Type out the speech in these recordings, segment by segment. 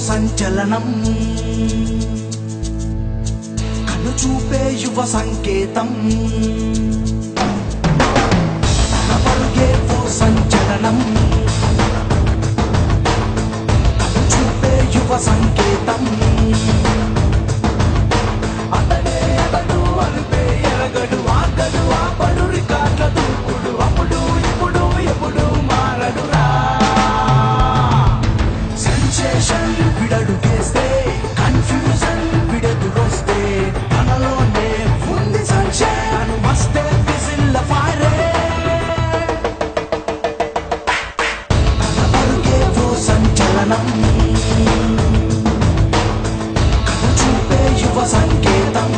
సంచలనం కను చూపే యువ సంకేతం తన పరుగే ఓ సంచలనం కను చూపే యువ సంకేతం అతడే అతడు అనిపే ఎరగడు ఆగడు ఆపడు రికార్డుల దూకుడు అప్పుడు ఇప్పుడు ఎప్పుడు మారడురా సెన్సేషన్ విడడు వేస్తే కన్ఫ్యూజన్ విడదురొస్తే తనలోనే ఉంది సంచలనం మస్తే విజిల్ల ఫైరే తన పరుగే ఓ సంచలనం కను చూపే యువ సంకేతం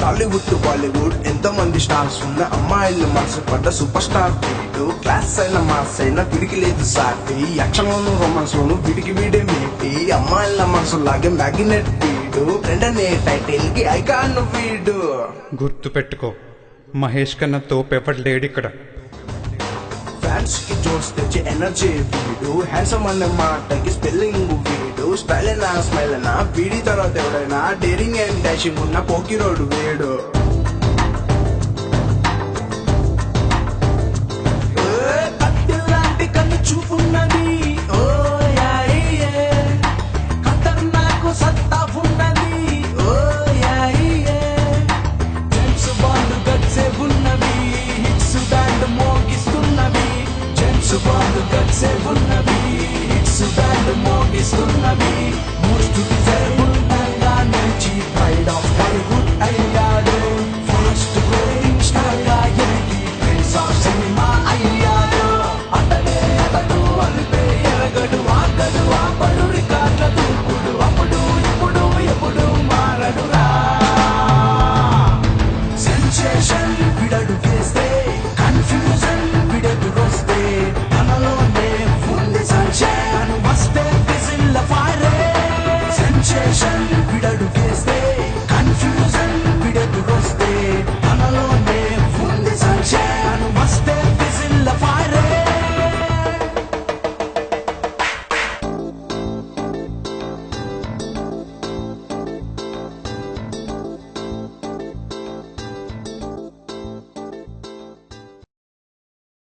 టాలీవుడ్ బాలీవుడ్ ఎంతో మంది స్టార్స్ ఉన్న అమ్మాయిలు మనసు పడ్డ సూపర్ స్టార్ వీడు క్లాస్ అయిన మాస్ అయినా విడికి లేదు సాటి యాక్షన్ లోను రొమాన్స్ లోను విడికి వీడే మేటి అమ్మాయిల మనసు లాగే మ్యాగ్నెట్ వీడు ఫ్రెండ్ అనే టైటిల్ కి ఐకాన్ వీడు గుర్తు పెట్టుకో మహేష్ కన్నా తోపెవడు లేడు ఇక్కడ ఫ్యాన్స్ కి జోష్ తెచ్చే ఎనర్జీ వీడు హ్యాండ్సమ్ అనే మాటకి స్పెల్లింగ్ వీడు స్టైల్ అయినా స్మైల్ అయినా వీడి తర్వాత ఎవడైనా డేరింగ్ అండ్ డాషింగ్ ఉన్న పోకిరోడు వీడు